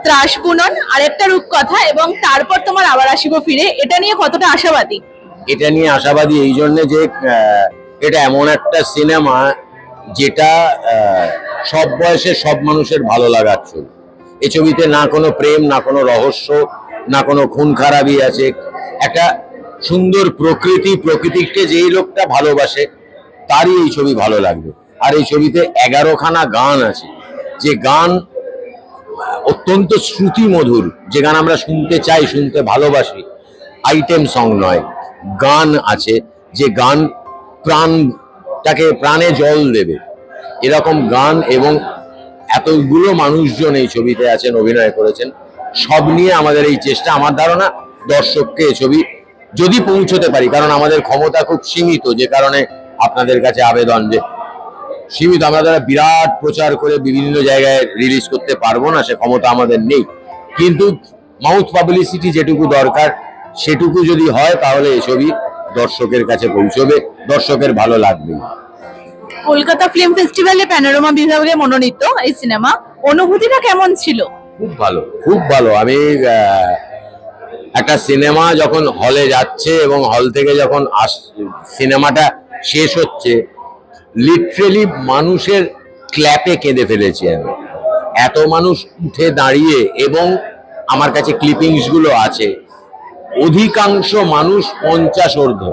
ত্রাসপুনন, আরেকটা রূপকথা, এবং তারপর তোমার আবার আসিব ফিরে, এটা নিয়ে কতটা আশাবাদী? এটা নিয়ে আশাবাদী এই জন্য যে এটা এমন একটা সিনেমা যেটা সব বয়সে সব মানুষের ভালো লাগার ছবি। এই ছবিতে না কোনো প্রেম, না কোনো রহস্য, না কোনো খুন খারাপি আছে। একটা সুন্দর প্রকৃতিকে যেই লোকটা ভালোবাসে তারই এই ছবি ভালো লাগবে। আর এই ছবিতে 11খানা গান আছে, যে গান অত্যন্ত শ্রুতি মধুর, যে গান আমরা শুনতে চাই, শুনতে ভালোবাসি। আইটেম সং নয়, গান আছে যে গান প্রাণে জল দেবে, এরকম গান। এবং এতগুলো মানুষজন এই ছবিতে আছেন, অভিনয় করেছেন, সব নিয়ে আমাদের এই চেষ্টা। আমার ধারণা দর্শককে এই ছবি যদি পৌঁছতে পারি, কারণ আমাদের ক্ষমতা খুব সীমিত, যে কারণে আপনাদের কাছে আবেদন যে সীমিত, আমরা যারা বিরাট প্রচার করে বিভিন্ন জায়গায় রিলিজ করতে পারবো না, সে ক্ষমতা আমাদের নেই। কিন্তু মাউথ পাবলিসিটি যেটুকু দরকার সেটুকু যদি হয়, তাহলে এই ছবি দর্শকের কাছে পৌঁছবে, দর্শকের ভালো লাগবে। কলকাতা ফিল্ম ফেস্টিভ্যালে প্যানোরামা বিভাগে মনোনীত এই সিনেমা, অনুভূতিটা কেমন ছিল? খুব ভালো, খুব ভালো। আমি একটা সিনেমা যখন হলে যাচ্ছে এবং হল থেকে যখন সিনেমাটা শেষ হচ্ছে, লিটারেলি মানুষের ক্ল্যাপে কেঁদে ফেলেছি আমি। এত মানুষ উঠে দাঁড়িয়ে, এবং আমার কাছে ক্লিপিংস গুলো আছে, অধিকাংশ মানুষ 50 ঊর্ধ্ব,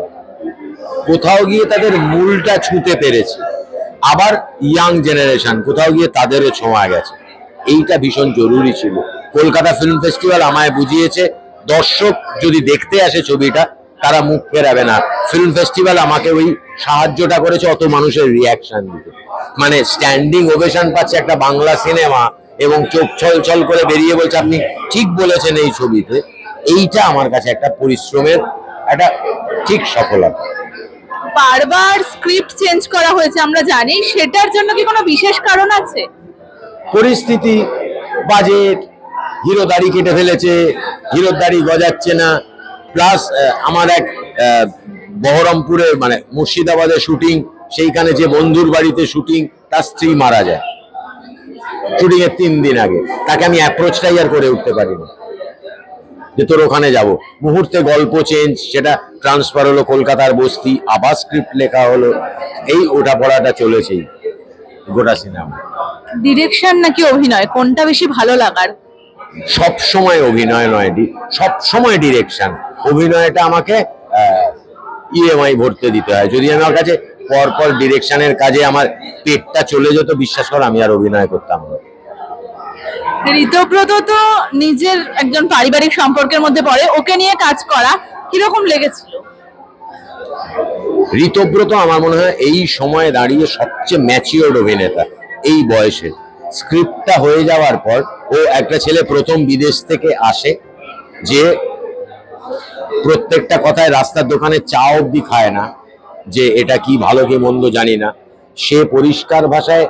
কোথাও গিয়ে তাদের মূলটা ছুঁতে পেরেছে। আবার ইয়াং জেনারেশন কোথাও গিয়ে তাদেরও ছোঁয়া গেছে। এইটা ভীষণ জরুরি ছিল। কলকাতা ফিল্ম ফেস্টিভ্যাল আমায় বুঝিয়েছে, দর্শক যদি দেখতে আসে ছবিটা, তারা মুখ ফেরাবে না। ফিল্ম ফেস্টিভ্যাল আমাকে ওই সাহায্যটা করেছে অত মানুষের রিয়াকশন দিতে। মানে স্ট্যান্ডিং ওভেশন পাচ্ছে একটা বাংলা সিনেমা, এবং চোখ ছল করে বেরিয়ে বলছে আপনি ঠিক বলেছেন এই ছবিতে। এইটা আমার কাছে একটা পরিশ্রমের একটা ঠিক সফলতা। বারবার স্ক্রিপ্ট চেঞ্জ করা হয়েছে আমরা জানি, সেটার জন্য কি কোনো বিশেষ কারণ আছে? পরিস্থিতি, বাজেট, হিরো দাড়ি কেটে ফেলেছে, হিরোর দাড়ি গজাচ্ছে না, প্লাস আমার এক বহরমপুরে মানে মুর্শিদাবাদের শুটিং, সেইখানে যে বন্ধুর বাড়িতে শুটিং, তার স্ত্রী মারা যায় শুটিং এর 3 দিন আগে। তাকে আমি অ্যাপ্রোচটাই আর করে উঠতে পারিনি যে তোর ওখানে যাব। মুহূর্তে গল্প চেঞ্জ, সেটা ট্রান্সফার হলো কলকাতার বস্তি, আবার স্ক্রিপ্ট লেখা হলো, এই ওটা পড়াটা চলেছেই গোটা সিনেমা। ডিরেকশন নাকি অভিনয়, কোনটা বেশি ভালো লাগার? সব সময় অভিনয় নয়, সব সময় ডিরেকশন। অভিনয়টা আমাকে ইএমআই ভরতে দিতে হয়। যদি আমার কাছে পরপর ডিরেকশনের কাজে আমার পেটটা চলে যেত, বিশ্বাস কর আমি আর অভিনয় করতাম না। ঋতব্রত তো নিজের একজন পারিবারিক সম্পর্কের মধ্যে পড়ে, ওকে নিয়ে কাজ করা কিরকম লেগেছিল? ঋতব্রত আমার মনে হয় এই সময়ে দাঁড়িয়ে সবচেয়ে ম্যাচিওর্ড অভিনেতা এই বয়সে। স্ক্রিপ্টটা হয়ে যাওয়ার পর, ও একটা ছেলে প্রথম বিদেশ থেকে আসে, যে প্রত্যেকটা কথায় রাস্তার দোকানে চা অব্দি খায় না, যে এটা কি ভালো কি মন্দ জানি না। সে পরিষ্কার ভাষায়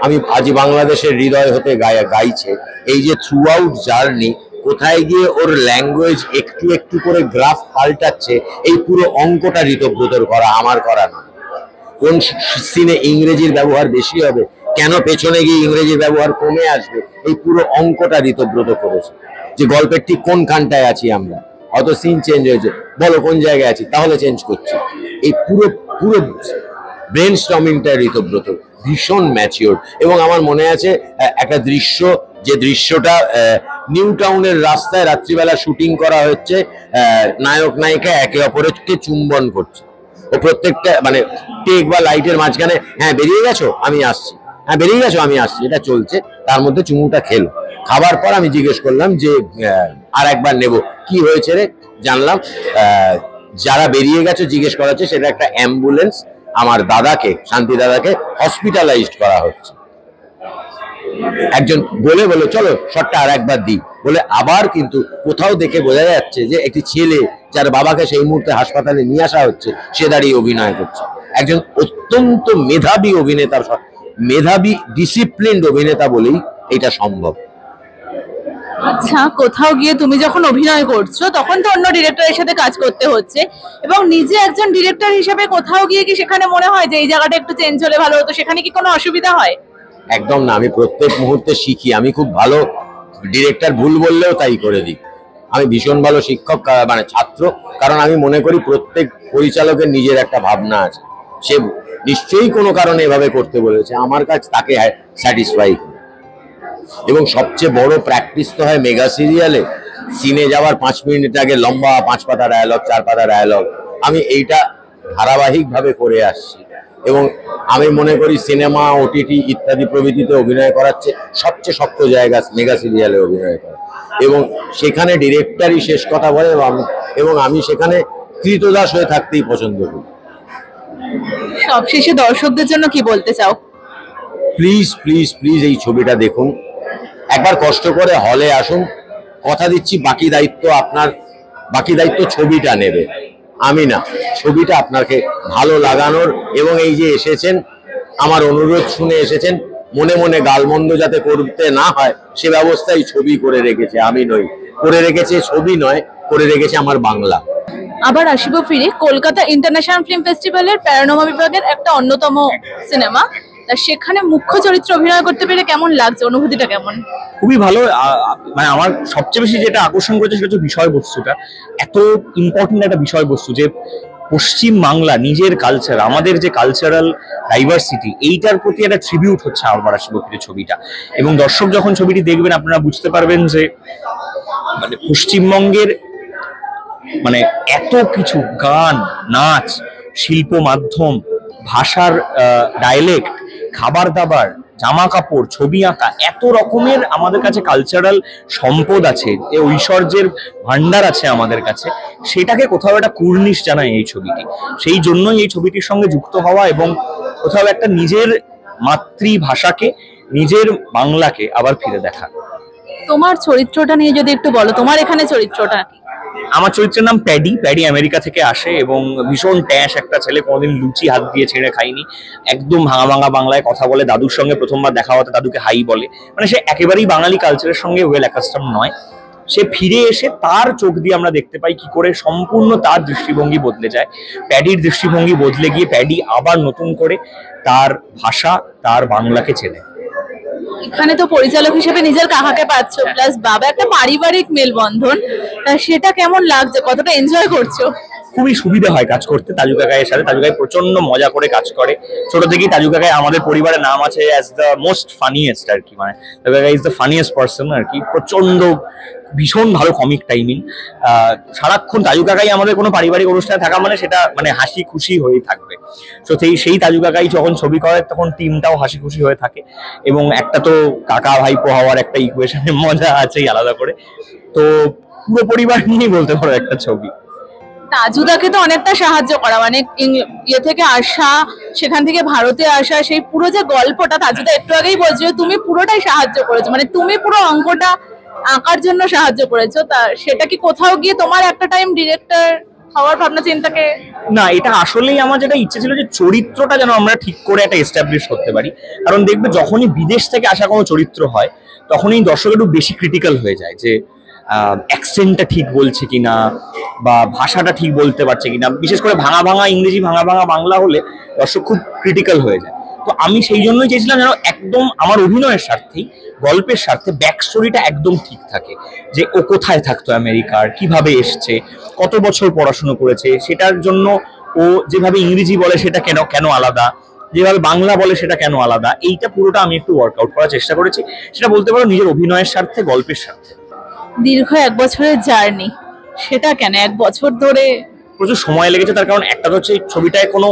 আমি আজ বাংলাদেশের হৃদয় হতে গাইছে। এই যে থ্রু আউট জার্নি, কোথায় গিয়ে ওর ল্যাঙ্গুয়েজ একটু একটু করে গ্রাফ পাল্টাচ্ছে, এই পুরো অঙ্কটা ঋতব্রতর করা, আমার করা না। কোন সিনে ইংরেজির ব্যবহার বেশি হবে, কেন পেছনে গিয়ে ইংরেজির ব্যবহার কমে আসবে, এই পুরো অঙ্কটা ঋতব্রত করেছে। যে গল্পের ঠিক কোনখানটায় আছি আমরা, হয়তো সিন চেঞ্জ হয়েছে, বলো কোন জায়গায় আছি, তাহলে চেঞ্জ করছি। এই পুরো পুরো ব্রেন স্টর্মিংটা ঋতব্রত ভীষণ ম্যাচিওর। এবং আমার মনে আছে একটা দৃশ্য, যে দৃশ্যটা নিউ টাউনের রাস্তায় রাত্রিবেলা শুটিং করা হচ্ছে, নায়ক নায়িকা একে অপরকে চুম্বন করছে। ও প্রত্যেকটা মানে টেক বা লাইটের মাঝখানে, হ্যাঁ বেরিয়ে গেছো আমি আসছি, হ্যাঁ বেরিয়ে গেছো আমি আসছি, এটা চলছে। তার মধ্যে চুমুটা খেলো। খাবার পর আমি জিজ্ঞেস করলাম যে আর একবার নেব, কি হয়েছে রে? জানলাম যারা বেরিয়ে গেছো জিজ্ঞেস করা হচ্ছে, সেটা একটা অ্যাম্বুলেন্স, আমার দাদাকে, শান্তি দাদাকে হসপিটালাইজড করা হচ্ছে। একজন বলে চলো শটটা আর একবার দিই বলে, আবার কিন্তু কোথাও দেখে বোঝা যাচ্ছে যে একটি ছেলে যার বাবাকে সেই মুহূর্তে হাসপাতালে নিয়ে আসা হচ্ছে, সে দাঁড়িয়ে অভিনয় করছে। একজন অত্যন্ত মেধাবী অভিনেতার, মেধাবী ডিসিপ্লিনড অভিনেতা বলেই এটা সম্ভব। আচ্ছা, কোথাও গিয়ে তুমি যখন অভিনয় করছো, তখন তো অন্য ডিরেক্টরের সাথে কাজ করতে হচ্ছে, এবং নিজে একজন ডিরেক্টর হিসেবে কোথাও গিয়ে কি সেখানে মনে হয় যে এই জায়গাটা একটু চেঞ্জ হলে ভালো হতো, সেখানে কি কোনো অসুবিধা হয়? একদম না, আমি প্রত্যেক মুহূর্তে শিখি। আমি খুব ভালো ডিরেক্টর ভুল বললেও তাই করে দিক। আমি ভীষণ ভালো শিক্ষক, মানে ছাত্র, কারণ আমি মনে করি প্রত্যেক পরিচালকের নিজের একটা ভাবনা আছে, সে নিশ্চয়ই কোনো কারণে এভাবে করতে বলেছে, আমার কাছে তাকে স্যাটিসফাই করে। এবং সবচেয়ে বড় প্র্যাকটিস তো হয় মেগা সিরিয়ালে, সিনে যাওয়ার 5 মিনিট আগে লম্বা 5 পাতা ডায়ালগ, 4 পাতা ডায়ালগ, আমি এইটা ধারাবাহিকভাবে করে আসছি। এবং আমি মনে করি সিনেমা, ওটিটি ইত্যাদি প্রভৃতিতে অভিনয় করার চেয়ে সবচেয়ে শক্ত জায়গা মেগা সিরিয়ালে অভিনয় করা, এবং সেখানে ডিরেক্টরই শেষ কথা বলে, এবং আমি সেখানে কৃতদাস হয়ে থাকতেই পছন্দ করি। সবশেষে দর্শকদের জন্য কি বলতে চাও? প্লিজ প্লিজ প্লিজ এই ছবিটা দেখুন, একবার কষ্ট করে হলে আসুন। কথা দিচ্ছি বাকি দায়িত্ব আপনার, বাকি দায়িত্ব ছবিটা নেবে, আমি না। ছবিটা আপনাকে ভালো লাগানোর, এবং এই যে এসেছেন আমার অনুরোধ শুনে এসেছেন, মনে মনে গালমন্দ যাতে করতে না হয় সে ব্যবস্থাই ছবি করে রেখেছে, আমি নই। করে রেখেছে ছবি নয়, করে রেখেছে আমার বাংলা। আবার আসিব ফিরে কলকাতা ইন্টারন্যাশনাল ফিল্ম ফেস্টিভ্যালের প্যারানমা বিভাগের একটা অন্যতম সিনেমা, তা সেখানে মুখ্য চরিত্রে অভিনয় করতে পেরে কেমন লাগছে, অনুভূতিটা কেমন? খুবই ভালো। মানে আমার সবচেয়ে বেশি যেটা আকর্ষণ করেছে সেটা হচ্ছে বিষয়বস্তুটা। এত ইম্পর্টেন্ট একটা বিষয়বস্তু যে পশ্চিম বাংলা নিজের কালচার, আমাদের যে কালচারাল ডাইভার্সিটি, এইটার প্রতি একটা ট্রিবিউট হচ্ছে আবার আসিব ফিরে ছবিটা। এবং দর্শক যখন ছবিটি দেখবেন আপনারা বুঝতে পারবেন যে মানে পশ্চিমবঙ্গের মানে এত কিছু, গান, নাচ, শিল্প মাধ্যম, ভাষার ডায়ালেক্ট, খাবার দাবার, জামা কাপড়, ছবি আঁকা, এত রকমের আমাদের কাছে কালচারাল সম্পদ আছে, যে ঐশ্বর্যের ভান্ডার আছে আমাদের কাছে, সেটাকে কোথাও একটা কুর্নিশ জানায় এই ছবিটি। সেই জন্যই এই ছবিটির সঙ্গে যুক্ত হওয়া, এবং কোথাও একটা নিজের মাতৃভাষাকে, নিজের বাংলাকে আবার ফিরে দেখা। তোমার চরিত্রটা নিয়ে যদি একটু বলো, তোমার এখানে চরিত্রটা কি? আমার চরিত্রের নাম প্যাডি। প্যাডি আমেরিকা থেকে আসে এবং ভীষণ ট্যাশ একটা ছেলে, কোনোদিন লুচি হাত দিয়ে ছেড়ে খাইনি, একদম ভাঙা ভাঙা বাংলায় কথা বলে, দাদুর সঙ্গে প্রথমবার দেখা হতে দাদুকে হাই বলে, মানে সে একেবারেই বাঙালি কালচারের সঙ্গে ওয়েল অ্যাকাস্টম নয়। সে ফিরে এসে তার চোখ দিয়ে আমরা দেখতে পাই কি করে সম্পূর্ণ তার দৃষ্টিভঙ্গি বদলে যায়। প্যাডির দৃষ্টিভঙ্গি বদলে গিয়ে প্যাডি আবার নতুন করে তার ভাষা, তার বাংলাকে চেনে। এখানে তো পরিচালক হিসেবে নিজের কাকাকে পাচ্ছ, প্লাস বাবা, একটা পারিবারিক মেলবন্ধন, তা সেটা কেমন লাগছে, কতটা এনজয় করছো? খুবই সুবিধা হয় কাজ করতে তাজু কাকাইয়ের সাথে। তাজু কাকাই প্রচন্ড মজা করে কাজ করে। ছোট থেকেই তাজু কাকাই আমাদের পরিবারের নাম আছে অ্যাজ দ্য মোস্ট ফানিয়েস্ট আর কি, মানে তাজু কাকাই ইজ দ্য ফানিয়েস্ট পার্সন আর কি। প্রচন্ড ভীষণ ভালো কমিক টাইমিং। সারাক্ষণ তাজু কাকাই আমাদের কোনো পারিবারিক অনুষ্ঠানে থাকা মানে সেটা মানে হাসি খুশি হয়েই থাকবে। তো সেই তাজু কাকাই যখন ছবি করে তখন টিমটাও হাসি খুশি হয়ে থাকে। এবং একটা তো কাকা ভাইপো হওয়ার একটা ইকুয়েশনের মজা আছেই আলাদা করে। তো পুরো পরিবার নিয়েই বলতে পারো একটা ছবি। তাজুদাকে তো অনেকটা সাহায্য করা, মানে ইয়ে থেকে আসা, সেখান থেকে ভারতে আসা, সেই পুরো যে গল্পটা তাজুদা একটু আগেই বলছিল, তুমি পুরোটাই সাহায্য করেছো, মানে তুমি পুরো অঙ্কটা আঁকার জন্য সাহায্য করেছো। তা সেটা কি কোথাও গিয়ে তোমার একটা টাইম ডিরেক্টর হওয়ার ভাবনা চিন্তাকে? না, এটা আসলেই আমার যেটা ইচ্ছে ছিল যে চরিত্রটা যেন আমরা ঠিক করে একটা এস্টাবলিশ করতে পারি। কারণ দেখবে যখনই বিদেশ থেকে আসা কোনো চরিত্র হয় তখনই দর্শক একটু বেশি ক্রিটিক্যাল হয়ে যায় যে অ্যাকসেন্টটা ঠিক বলছে কিনা বা ভাষাটা ঠিক বলতে পারছে কিনা। বিশেষ করে ভাঙা ভাঙা ইংরেজি, ভাঙা ভাঙা বাংলা হলে দর্শক খুব ক্রিটিক্যাল হয়ে যায়। তো আমি সেই জন্যই চেয়েছিলাম যেন একদম আমার অভিনয়ের স্বার্থেই, গল্পের স্বার্থে ব্যাক স্টোরিটা একদম ঠিক থাকে, যে ও কোথায় থাকতো আমেরিকার, কিভাবে এসছে, কত বছর পড়াশুনো করেছে, সেটার জন্য ও যেভাবে ইংরেজি বলে সেটা কেন কেন আলাদা, যেভাবে বাংলা বলে সেটা কেন আলাদা, এইটা পুরোটা আমি একটু ওয়ার্কআউট করার চেষ্টা করেছি। সেটা বলতে পারো নিজের অভিনয়ের স্বার্থে, গল্পের স্বার্থে। দীর্ঘ 1 বছরের জার্নি, সেটা কেন 1 বছর ধরে? প্রচুর সময় লেগেছে। তার কারণ একটা হচ্ছে এই ছবিটায় কোনো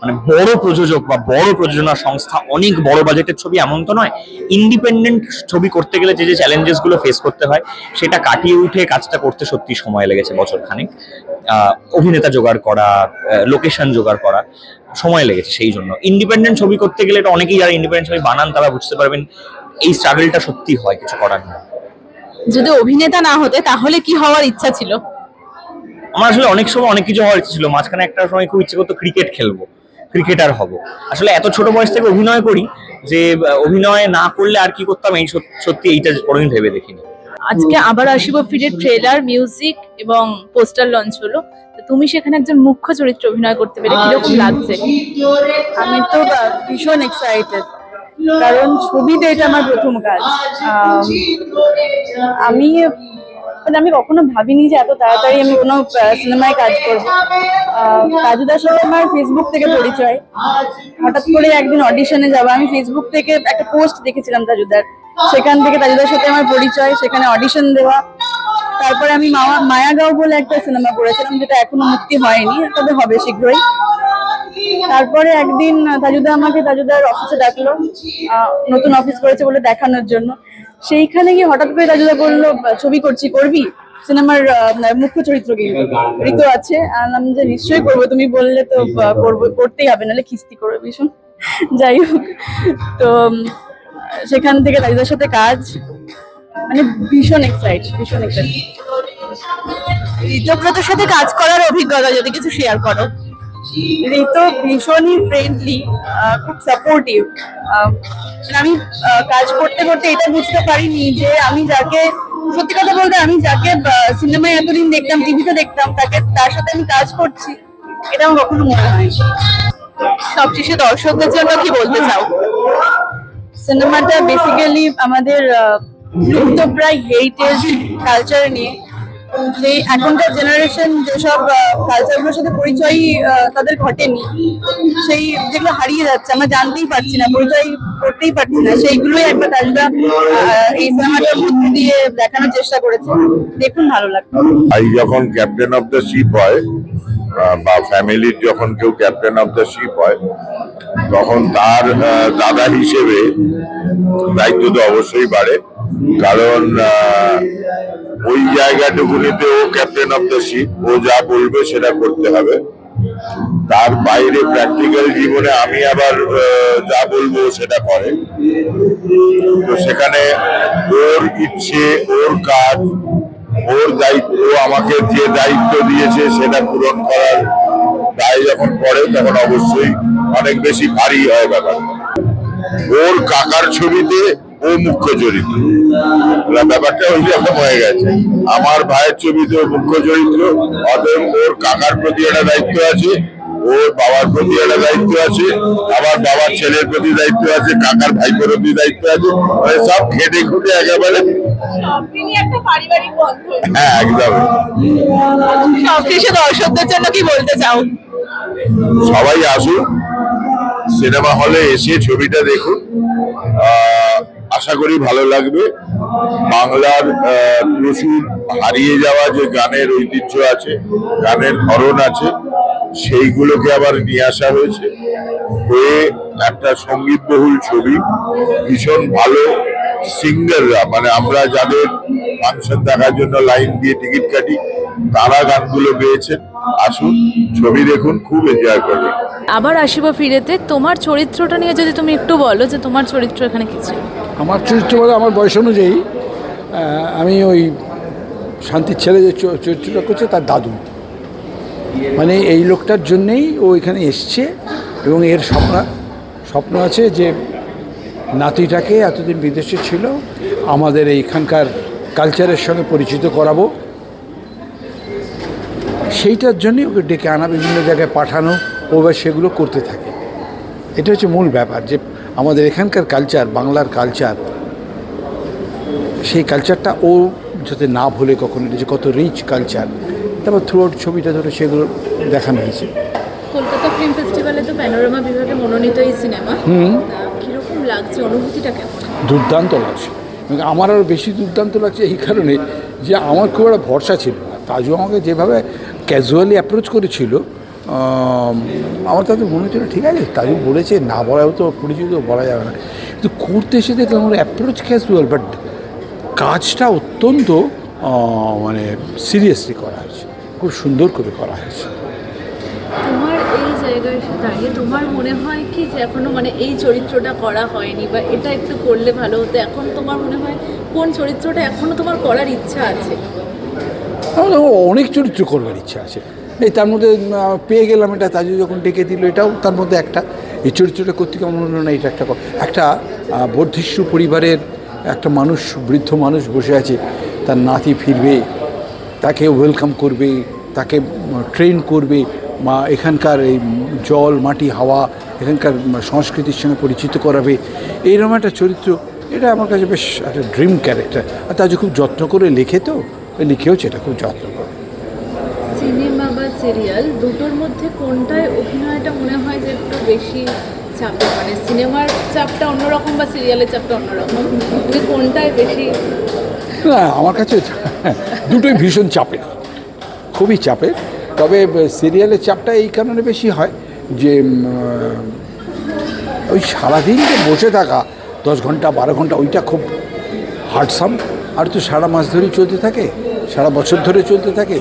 মানে বড় প্রযোজক বা বড় প্রযোজনা সংস্থা, অনেক বড় বাজেটের ছবি এমন তো নয়। ইন্ডিপেন্ডেন্ট ছবি করতে গেলে যে যে চ্যালেঞ্জেস গুলো ফেস করতে হয় সেটা কাটিয়ে উঠে কাজটা করতে সত্যি সময় লেগেছে বছর খানেক। অভিনেতা জোগাড় করা, লোকেশন জোগাড় করা, সময় লেগেছে। সেই জন্য ইন্ডিপেন্ডেন্ট ছবি করতে গেলে, এটা অনেকেই যারা ইন্ডিপেন্ডেন্ট ছবি বানান তারা বুঝতে পারবেন এই স্ট্রাগলটা সত্যি হয়, কিছু করার নেই। যদি অভিনেতা না হতে তাহলে কি হওয়ার ইচ্ছা ছিল? আমার আসলে অনেক সময় অনেক কিছু হওয়ার ইচ্ছা ছিল। মাঝখানে একটা সময় খুব ইচ্ছে করতো ক্রিকেট খেলবো, ক্রিকেটার হব। আসলে এত ছোট বয়স থেকে অভিনয় করি যে অভিনয় না করলে আর কি করতাম, এই সত্যি এইটা কোনোদিন ভেবে দেখিনি। আজকে আবার আসিব ফিরে ট্রেলার, মিউজিক এবং পোস্টার লঞ্চ হলো, তুমি সেখানে একজন মুখ্য চরিত্রে অভিনয় করতে পেরে কিরকম লাগছে? আমি তো ভীষণ এক্সাইটেড, কারণ ছবিতে এটা আমার প্রথম কাজ। আমি আমি কখনো ভাবিনি যে এত তাড়াতাড়ি আমি কোনো সিনেমায় কাজ করবো। তাজুদার সাথে আমার ফেসবুক থেকে পরিচয়। হঠাৎ করে একদিন অডিশনে যাওয়া, আমি ফেসবুক থেকে একটা পোস্ট দেখেছিলাম তাজুদার, সেখান থেকে তাজুদার সাথে আমার পরিচয়, সেখানে অডিশন দেওয়া। তারপরে আমি মায়াগাঁও বলে একটা সিনেমা করেছিলাম, যেটা এখনো মুক্তি হয়নি, তবে হবে শীঘ্রই। তারপরে একদিন তাজুদা আমাকে তাজুদার অফিসে ডাকলো, নতুন অফিস করেছে বলে দেখানোর জন্য। সেইখানে গিয়ে হঠাৎ করে তাজুদা বললো, ছবি করবি, সিনেমার মুখ্য চরিত্র কিন্তু ঋতু আছে। আমি যে নিশ্চয়ই করবো, তুমি বললে তো করতেই হবে, নাহলে খিস্তি করবে ভীষণ। যাই হোক, তো সেখান থেকে তাজুদার সাথে কাজ, মানে ভীষণ এক্সাইট। ঋতব্রতর সাথে কাজ করার অভিজ্ঞতা যদি কিছু শেয়ার করো। ঋতু ভীষণই ফ্রেন্ডলি, খুব সাপোর্টিভ। আমি কাজ করতে করতে এটা বুঝতে পারিনি যে আমি যাকে, সত্যি কথা বলতে আমি যাকে সিনেমায় এতদিন দেখতাম, টিভিতে দেখতাম, তার সাথে আমি কাজ করছি, এটা আমার কখনো মনে হয়। সবশেষে দর্শকদের জন্য কি বলতে চাও? সিনেমাটা বেসিক্যালি আমাদের লুপ্তপ্রায় হেরিটেজ কালচার নিয়ে, যে এখনকার জেনারেশন যেসব কালচারগুলোর সাথে পরিচয় তাদের ঘটেনি, সেই যেগুলো হারিয়ে যাচ্ছে, আমরা জানতেই পারছি না, পরিচয় করতেই পারছি না, সেইগুলোই একবার তাজুদা এই সিনেমাটার মধ্যে দিয়ে দেখানোর চেষ্টা করেছে। দেখুন, ভালো লাগবে। ভাই যখন ক্যাপ্টেন অফ দ্য শিপ হয় বা ফ্যামিলির যখন কেউ ক্যাপ্টেন অফ দ্য শিপ হয়, তখন তার দাদা হিসেবে দায়িত্ব তো অবশ্যই বাড়ে। কারণ ওই জায়গাটুকুনিতে ও ক্যাপ্টেন অফ দ্য শিপ, ও যা বলবে সেটা করতে হবে। তার বাইরে প্র্যাকটিক্যাল জীবনে আমি আবার যা বলবো সেটা করে। তো সেখানে ওর ইচ্ছে, ওর কাজ, ওর দায়িত্ব, আমাকে যে দায়িত্ব দিয়েছে সেটা পূরণ করার দায় যখন পড়ে, তখন অবশ্যই অনেক বেশি ভারী হয় ব্যাপার। ওর কাকার ছবিতে ও মুখ্য চরিত্র, ব্যাপারটা ওই রকম হয়ে গেছে। আমার ভাইয়ের ছবিতে ও মুখ্য চরিত্র, অতএব ওর কাকার প্রতি একটা দায়িত্ব আছে, ওর বাবার প্রতি একটা দায়িত্ব আছে, আবার বাবার ছেলের প্রতি দায়িত্ব আছে, কাকার ভাইপোর প্রতি দায়িত্ব আছে। সব খেটে খুঁটে একেবারে, হ্যাঁ একদম। সবশেষে দর্শকদের জন্য কি বলতে চাও? সবাই আসুন, সিনেমা হলে এসে ছবিটা দেখুন, আশা করি ভালো লাগবে। বাংলার প্রচুর হারিয়ে যাওয়া যে গানের ঐতিহ্য আছে, গানের ধরন আছে, সেইগুলোকে আবার নিয়ে আসা হয়েছে। হয়ে একটা সঙ্গীতবহুল ছবি, ভীষণ ভালো সিঙ্গাররা, মানে আমরা যাদের ফাংশন দেখার জন্য লাইন দিয়ে টিকিট কাটি, তারা গানগুলো গেয়েছেন। আসুন, ছবি দেখুন, খুব এনজয় করবেন। আবার আসিব ফিরেতে, তোমার চরিত্রটা নিয়ে যদি তুমি একটু বলো, যে তোমার চরিত্র এখানে কি ছিল? আমার চরিত্র বলে আমার বয়স অনুযায়ী আমি ওই শান্তির ছেলে যে চরিত্রটা করছে তার দাদু, মানে এই লোকটার জন্যেই ও এখানে এসছে। এবং এর স্বপ্ন আছে যে নাতিটাকে, এতদিন বিদেশে ছিল, আমাদের এইখানকার কালচারের সঙ্গে পরিচিত করাবো। সেইটার জন্যই ওকে ডেকে আনা, বিভিন্ন জায়গায় পাঠানো, ও এবার সেগুলো করতে থাকে। এটা হচ্ছে মূল ব্যাপার, যে আমাদের এখানকার কালচার, বাংলার কালচার, সেই কালচারটা ও যাতে না ভুলে কখনো, যে কত রিচ কালচার। তারপর থ্রু আউট ছবিটা ধরে সেগুলো দেখানো হয়েছে। কলকাতা ফিল্ম ফেস্টিভ্যালে তো প্যানোরামা বিভাগে মনোনীত এই সিনেমা, কিরকম লাগছে, অনুভূতিটা কেমন? দুর্দান্ত লাগছে। আমার আরও বেশি দুর্দান্ত লাগছে এই কারণে যে আমার খুব একটা ভরসা ছিল না। তাজু আমাকে যেভাবে ক্যাজুয়ালি অ্যাপ্রোচ করেছিল, আমার তাতে মনে হচ্ছিল ঠিক আছে, তাজু বলেছে, না বলাও তো পরিচিত, বলা যাবে না। কিন্তু করতে এসে দেখলাম আমার অ্যাপ্রোচ ক্যাজুয়াল, বাট কাজটা অত্যন্ত মানে সিরিয়াসলি করা হয়েছে, খুব সুন্দর করে করা হয়েছে। তোমার এই জায়গায় দাঁড়িয়ে তোমার মনে হয় কি যে এখনো মানে এই চরিত্রটা করা হয়নি, বা এটা একটু করলে ভালো হতো, এখন তোমার মনে হয় কোন চরিত্রটা এখনো তোমার করার ইচ্ছা আছে? অনেক চরিত্র করবার ইচ্ছা আছে, এই তার মধ্যে পেয়ে গেলাম এটা, তাজু যখন ডেকে দিল, এটাও তার মধ্যে একটা। এই চরিত্রটা করতে কেমন হলো না, এটা একটা বর্ধিষ্ণু পরিবারের একটা মানুষ, বৃদ্ধ মানুষ বসে আছে, তার নাতি ফিরবে, তাকে ওয়েলকাম করবে, তাকে ট্রেন করবে, এখানকার এই জল মাটি হাওয়া এখানকার সংস্কৃতির সঙ্গে পরিচিত করাবে, এইরকম একটা চরিত্র, এটা আমার কাছে বেশ একটা ড্রিম ক্যারেক্টার। আর তাজু খুব যত্ন করে লেখে, তো লিখেওছে এটা খুব যত্ন করে। সিনেমা বা সিরিয়াল দুটোর মধ্যে কোনটায় অভিনয়টা মনে হয় যে একটু বেশি চাপের, মানে সিনেমার চাপটা অন্যরকম বা সিরিয়ালের চাপটা অন্যরকম, তুমি কোনটায় বেশি? না, আমার কাছে দুটোই ভীষণ চাপের, খুবই চাপের। তবে সিরিয়ালের চাপটা এই কারণে বেশি হয় যে ওই সারাদিন যে বসে থাকা 10 ঘন্টা 12 ঘন্টা, ওইটা খুব হার্ডসাম। আর তো সারা মাস ধরেই চলতে থাকে, সারা বছর ধরে চলতে থাকে।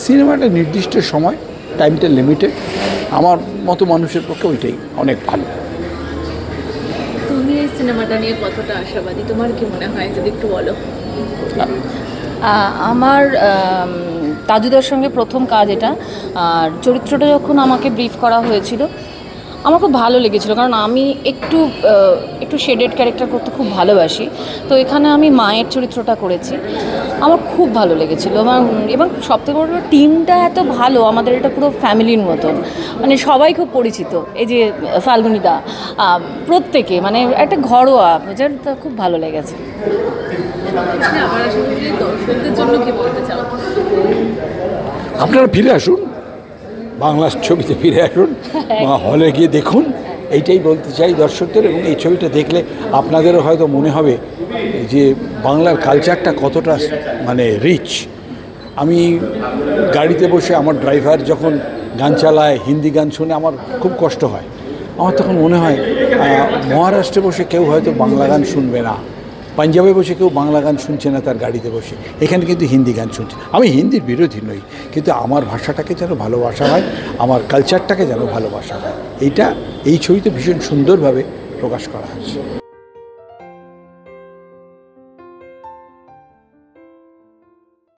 সিনেমাটা নির্দিষ্ট সময়, টাইমটা লিমিটেড, আমার মতো মানুষের পক্ষে ওইটাই অনেক ভালো। তুমি এই সিনেমাটা নিয়ে কতটা আশাবাদী, তোমার কি মনে হয় যদি একটু বলো? আমার তাজুদার সঙ্গে প্রথম কাজ এটা, আর চরিত্রটা যখন আমাকে ব্রিফ করা হয়েছিল আমার খুব ভালো লেগেছিলো, কারণ আমি একটু শেডেড ক্যারেক্টার করতে খুব ভালোবাসি। তো এখানে আমি মায়ের চরিত্রটা করেছি, আমার খুব ভালো লেগেছিলো। এবং সবথেকে বড় টিমটা এত ভালো, আমাদের এটা পুরো ফ্যামিলির মতন, মানে সবাই খুব পরিচিত। এই যে ফাল্গুনিদা, প্রত্যেকে মানে একটা ঘরোয়া, যেটা খুব ভালো লেগেছে। আবার আসলে দর্শকদের জন্য কি বলতে চাও? আপনারা ফিরে আসুন, বাংলা ছবিতে ফিরে আসুন, হলে গিয়ে দেখুন, এইটাই বলতে চাই দর্শকদের। এবং এই ছবিটা দেখলে আপনাদেরও হয়তো মনে হবে যে বাংলার কালচারটা কতটা মানে রিচ। আমি গাড়িতে বসে আমার ড্রাইভার যখন গান চালায়, হিন্দি গান শুনে আমার খুব কষ্ট হয়। আমার তখন মনে হয় মহারাষ্ট্রে বসে কেউ হয়তো বাংলা গান শুনবে না, পাঞ্জাবে বসে কেউ বাংলা গান শুনছে না তার গাড়িতে বসে, এখানে কিন্তু হিন্দি গান শুনছে। আমি হিন্দির বিরোধী নই, কিন্তু আমার ভাষাটাকে যেন ভালোবাসা হয়, আমার কালচারটাকে যেন ভালোবাসা হয়, এই ছবিতে ভীষণ সুন্দরভাবে প্রকাশ করা হয়েছে।